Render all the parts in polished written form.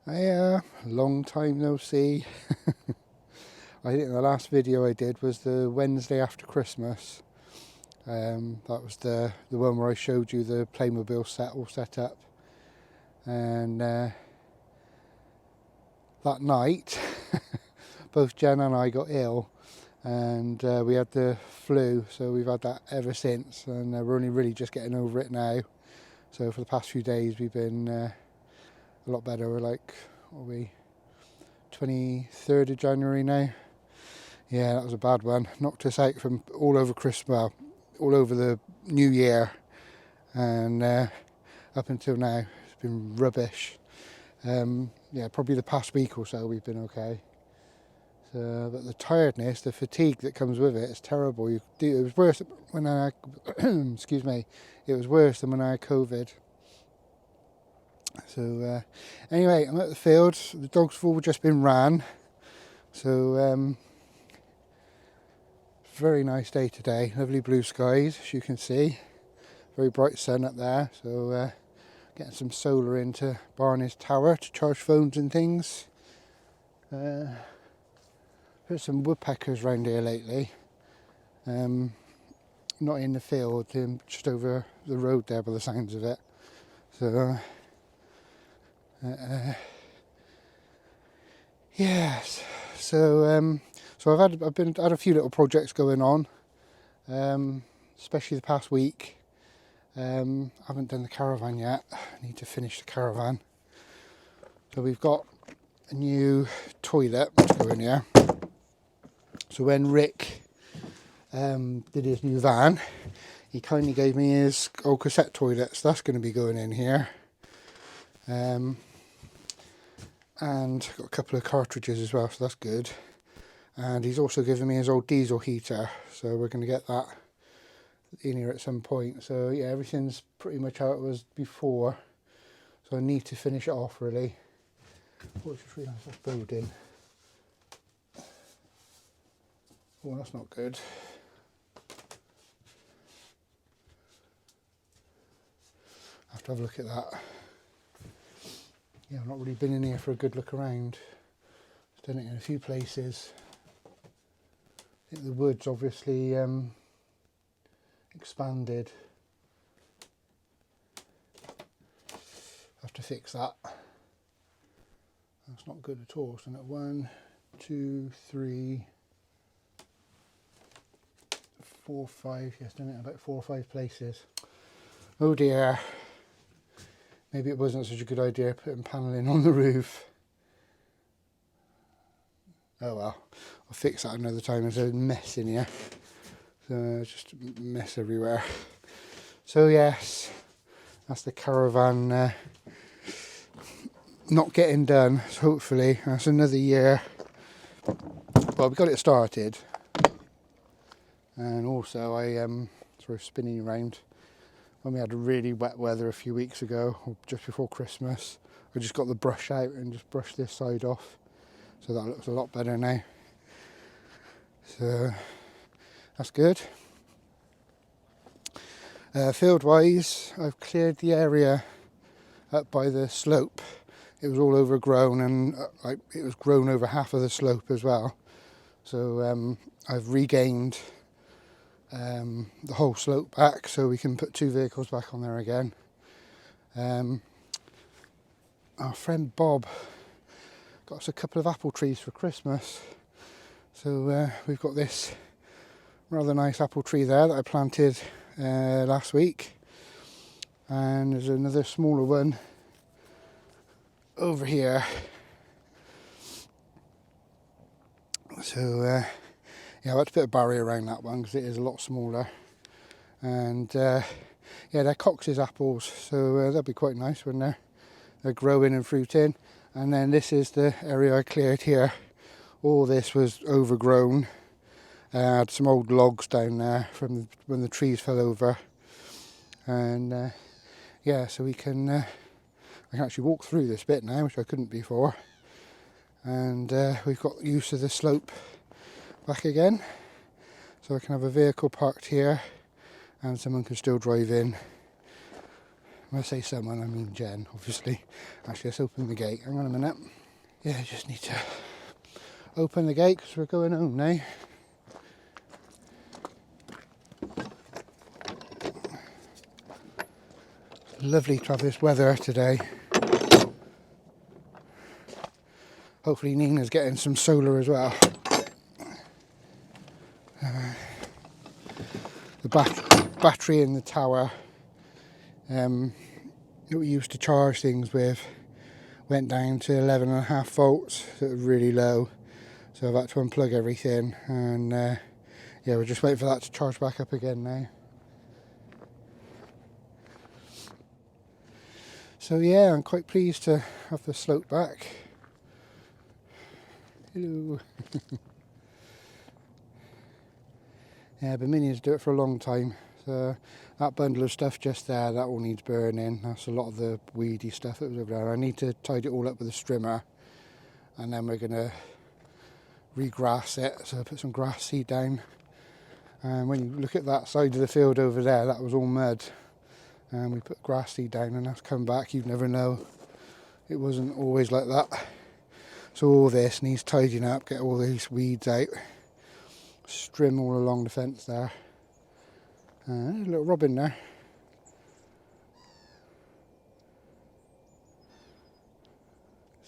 Long time no see. I think the last video I did was the Wednesday after Christmas. That was the one where I showed you the Playmobil set all set up. And that night, both Jen and I got ill, and we had the flu, so we've had that ever since, and we're only really just getting over it now. So for the past few days we've been a lot better. We're like, what are we, 23rd of January now? Yeah, that was a bad one. Knocked us out from all over Christmas, well, all over the New Year, and up until now it's been rubbish. Yeah, probably the past week or so we've been okay. So, but the tiredness, the fatigue that comes with it, is terrible. It was worse when I excuse me. It was worse than when I had COVID. So anyway, I'm at the field. The dogs have all just been ran. So very nice day today. Lovely blue skies, as you can see. Very bright sun up there. So getting some solar into Barney's tower to charge phones and things. Heard some woodpeckers round here lately. Not in the field, just over the road there by the sounds of it. So yes. So I've had a few little projects going on, especially the past week. I haven't done the caravan yet. I need to finish the caravan. So we've got a new toilet to go in here. So when Rick did his new van, he kindly gave me his old cassette toilet, so that's going to be going in here. And got a couple of cartridges as well, so that's good. And he's also given me his old diesel heater, so we're going to get that in here at some point. So yeah, everything's pretty much how it was before, so I need to finish it off really. Oh, I just realised that's building. Oh, that's not good. I have to have a look at that. Yeah, I've not really been in here for a good look around. I've done it in a few places. I think the wood's obviously expanded. Have to fix that. That's not good at all. So at 1, 2, 3, 4, 5. Yes, done it in about 4 or 5 places. Oh dear. Maybe it wasn't such a good idea putting panelling on the roof. Oh well, I'll fix that another time. There's a mess in here. So just a mess everywhere. So yes, that's the caravan not getting done. So hopefully that's another year. Well, we got it started. And also I sort of spinning around. When we had really wet weather a few weeks ago, or just before Christmas, I just got the brush out and just brushed this side off. So that looks a lot better now. So that's good. Field wise, I've cleared the area up by the slope. It was all overgrown, and it was grown over half of the slope as well. So I've regained the whole slope back, so we can put 2 vehicles back on there again. Our friend Bob got us a couple of apple trees for Christmas, so we've got this rather nice apple tree there that I planted last week, and there's another smaller one over here. So yeah, I had to put a barrier around that one because it is a lot smaller. And yeah, they're Cox's apples, so they'll be quite nice when they're growing and fruiting. And then this is the area I cleared here. All this was overgrown. I had some old logs down there from when the trees fell over. And yeah, so I can actually walk through this bit now, which I couldn't before. And we've got use of the slope back again, so I can have a vehicle parked here and someone can still drive in. When I say someone, I mean Jen, obviously. Actually, let's open the gate. Hang on a minute. Yeah, I just need to open the gate because we're going home now. Lovely to have this weather today. Hopefully Nina's getting some solar as well. The battery in the tower that we used to charge things with went down to 11.5 volts, so it was really low. So I've had to unplug everything, and yeah, we're just waiting for that to charge back up again now. So yeah, I'm quite pleased to have the slope back. Hello. Yeah, I've been meaning to do it for a long time. So that bundle of stuff just there, that all needs burning. That's a lot of the weedy stuff that was over there. I need to tidy it all up with a strimmer, and then we're going to regrass it. So I put some grass seed down. And when you look at that side of the field over there, that was all mud. And we put grass seed down, and that's come back. You'd never know. It wasn't always like that. So all this needs tidying up, get all these weeds out. Strim all along the fence there. There's a little robin there.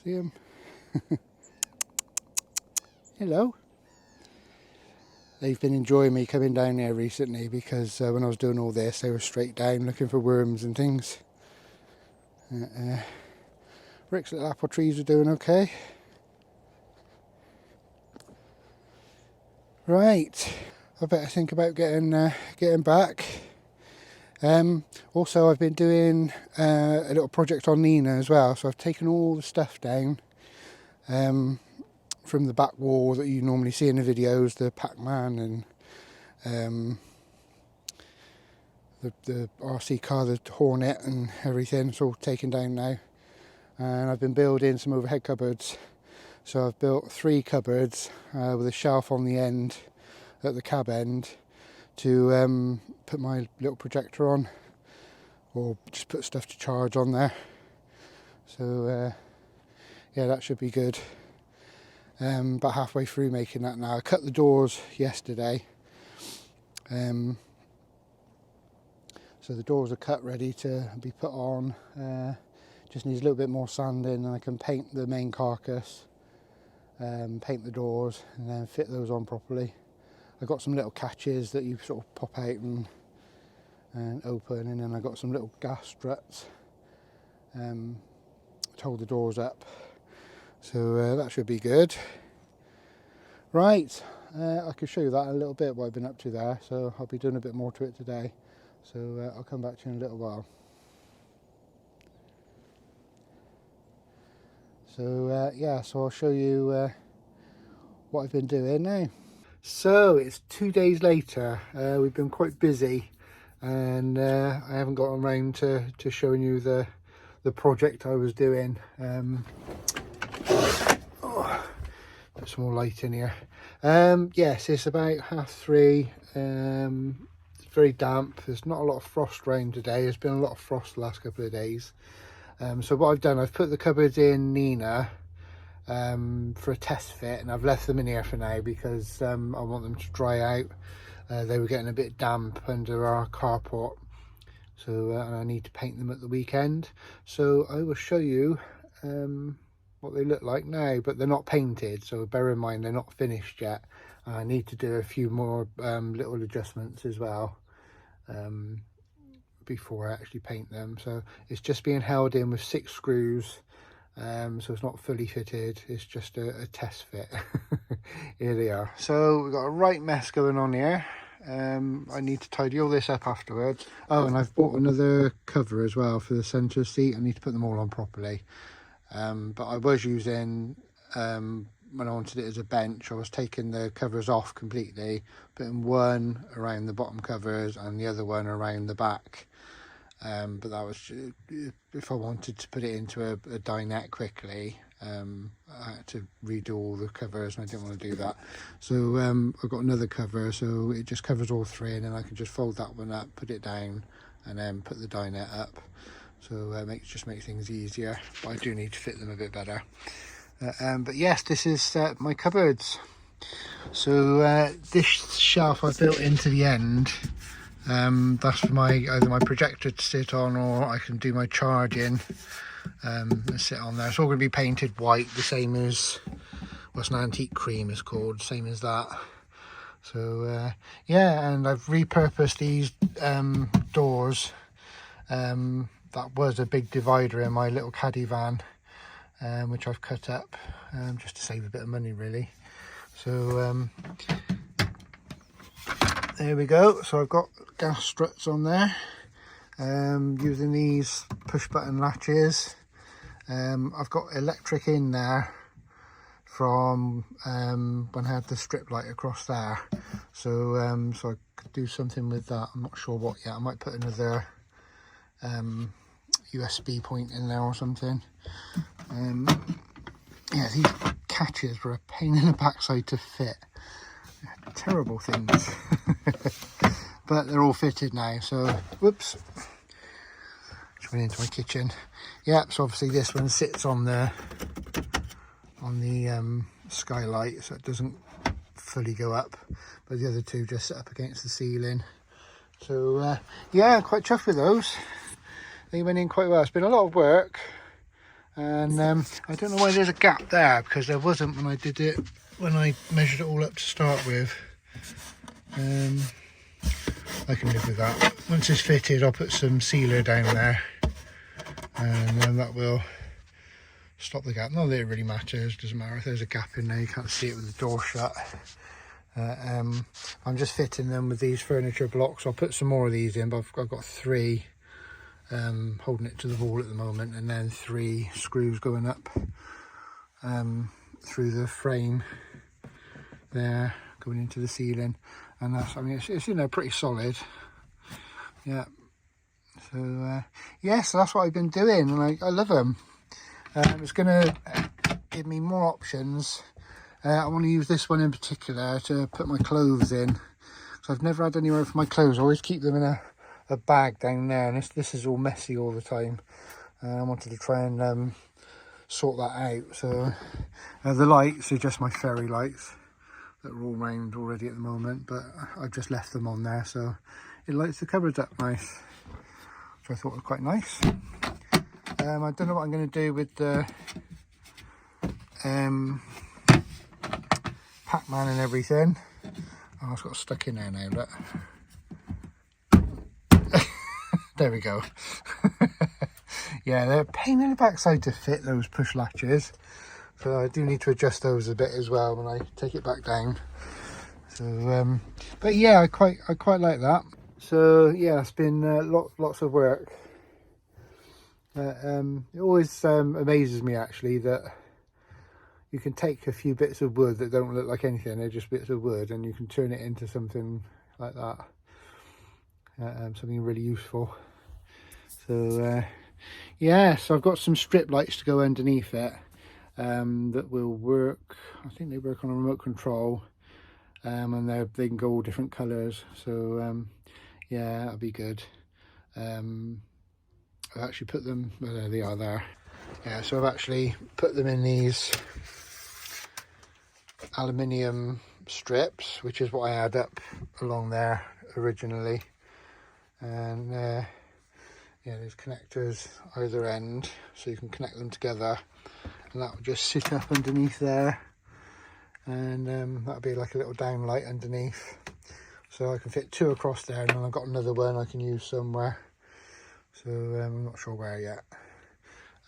See him? Hello. They've been enjoying me coming down here recently because when I was doing all this, they were straight down looking for worms and things. Rick's little apple trees are doing okay. Right, I better think about getting back. Also, I've been doing a little project on Nina as well, so I've taken all the stuff down from the back wall that you normally see in the videos, the Pac-Man and the RC car, the Hornet and everything. It's all taken down now, and I've been building some overhead cupboards. So I've built 3 cupboards with a shelf on the end, at the cab end, to put my little projector on, or just put stuff to charge on there. So yeah, that should be good. About halfway through making that now. I cut the doors yesterday. So the doors are cut, ready to be put on. Just needs a little bit more sanding, and I can paint the main carcass. Paint the doors and then fit those on properly. I've got some little catches that you sort of pop out and open, and then I've got some little gas struts to hold the doors up. So that should be good. Right, I can show you that in a little bit, what I've been up to there. So I'll be doing a bit more to it today. So I'll come back to you in a little while. So yeah, so I'll show you what I've been doing now. So it's 2 days later. We've been quite busy, and I haven't gotten around to showing you the project I was doing. Put some more light in here. Yes, it's about 3:30. It's very damp. There's not a lot of frost around today. There's been a lot of frost the last couple of days. So what I've done, I've put the cupboards in Nina for a test fit, and I've left them in here for now because I want them to dry out. They were getting a bit damp under our carport, so and I need to paint them at the weekend. So I will show you what they look like now, but they're not painted, so bear in mind they're not finished yet. I need to do a few more little adjustments as well before I actually paint them. So it's just being held in with 6 screws, so it's not fully fitted, it's just a test fit. Here they are. So we've got a right mess going on here. I need to tidy all this up afterwards. Oh, and I've bought another cover as well for the centre seat. I need to put them all on properly. But I was using, when I wanted it as a bench, I was taking the covers off completely, putting one around the bottom covers and the other one around the back. But that was, if I wanted to put it into a dinette quickly, I had to redo all the covers, and I didn't want to do that. So I've got another cover, so it just covers all 3, and then I can just fold that one up, put it down, and then put the dinette up. so just makes things easier, but I do need to fit them a bit better. But yes, this is my cupboards. So this shelf I built into the end, that's for either my projector to sit on, or I can do my charging and sit on there. It's all going to be painted white, the same as what's an antique cream is called, same as that. So yeah, and I've repurposed these doors. That was a big divider in my little caddy van, which I've cut up just to save a bit of money really. So there we go. So I've got gas struts on there, using these push button latches. I've got electric in there from when I had the strip light across there, so so I could do something with that. I'm not sure what yet. I might put another USB point in there or something. Yeah, these catches were a pain in the backside to fit. Terrible things. But they're all fitted now, so whoops, just went into my kitchen. Yeah, so obviously this one sits on the skylight, so it doesn't fully go up, but the other two just sit up against the ceiling. So yeah, quite chuffed with those. They went in quite well. It's been a lot of work, and I don't know why there's a gap there, because there wasn't when I did it, when I measured it all up to start with. I can live with that. Once it's fitted, I'll put some sealer down there, and then that will stop the gap. Not that it really matters, doesn't matter if there's a gap in there, you can't see it with the door shut. I'm just fitting them with these furniture blocks. I'll put some more of these in, but I've got 3 holding it to the wall at the moment, and then 3 screws going up through the frame there, going into the ceiling. And that's, I mean, it's you know, pretty solid. Yeah. So yeah, so that's what I've been doing, and I love them. It's going to give me more options. I want to use this one in particular to put my clothes in, because I've never had anywhere for my clothes. I always keep them in a bag down there, and this is all messy all the time. I wanted to try and sort that out. So the lights are just my fairy lights that are all round already at the moment, but I've just left them on there, so it lights the cupboards up nice, which I thought was quite nice. I don't know what I'm going to do with the Pac-Man and everything. Oh, it's got stuck in there now, look. There we go. Yeah, they're a pain in the backside to fit, those push latches. So I do need to adjust those a bit as well when I take it back down. So, but yeah, I quite like that. So yeah, it's been lots of work. It always amazes me actually that you can take a few bits of wood that don't look like anything, they're just bits of wood, and you can turn it into something like that, something really useful. So yeah, so I've got some strip lights to go underneath it that will work. I think they work on a remote control, and they can go all different colours. So yeah, that'll be good. I've actually put them, well, there they are there. Yeah, so I've actually put them in these aluminium strips, which is what I had up along there originally. And yeah, there's connectors either end, so you can connect them together, and that will just sit up underneath there, and that'll be like a little downlight underneath. So I can fit 2 across there, and then I've got another one I can use somewhere. So I'm not sure where yet.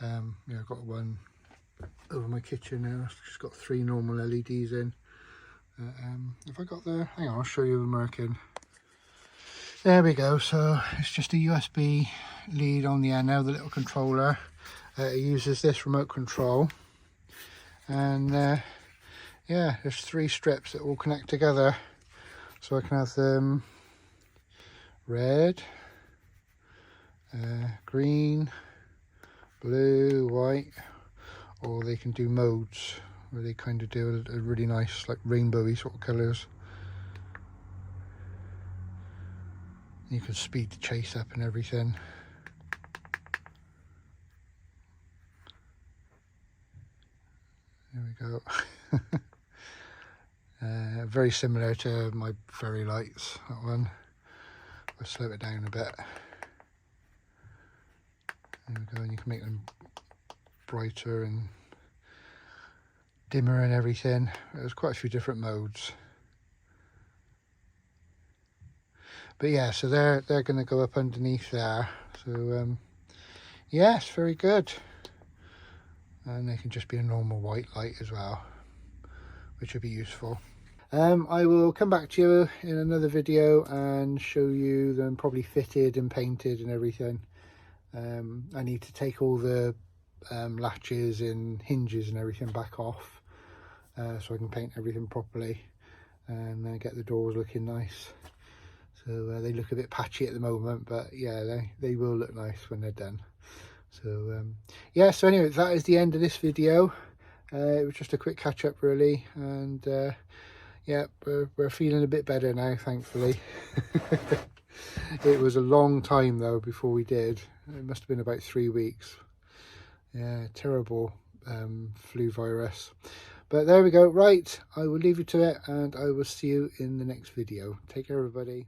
Yeah, I've got one over my kitchen now. It's just got 3 normal LEDs in. If I got the, hang on, I'll show you them working. There we go. So it's just a USB lead on the end now, the little controller. It uses this remote control, and yeah, there's 3 strips that all connect together, so I can have them red, green, blue, white, or they can do modes where they kind of do a really nice like rainbowy sort of colours. You can speed the chase up and everything. we go. Very similar to my fairy lights, that one. I'll slow it down a bit. There we go, and you can make them brighter and dimmer and everything. There's quite a few different modes. But yeah, so they're going to go up underneath there. So yes, very good. And they can just be a normal white light as well, which would be useful. I will come back to you in another video and show you them probably fitted and painted and everything. I need to take all the latches and hinges and everything back off so I can paint everything properly and get the doors looking nice. So they look a bit patchy at the moment, but yeah, they will look nice when they're done. So yeah, so anyway, that is the end of this video. It was just a quick catch up really, and yeah, we're feeling a bit better now, thankfully. It was a long time though before we did. It must have been about 3 weeks. Yeah, terrible flu virus. But there we go. Right, I will leave you to it, and I will see you in the next video. Take care, everybody.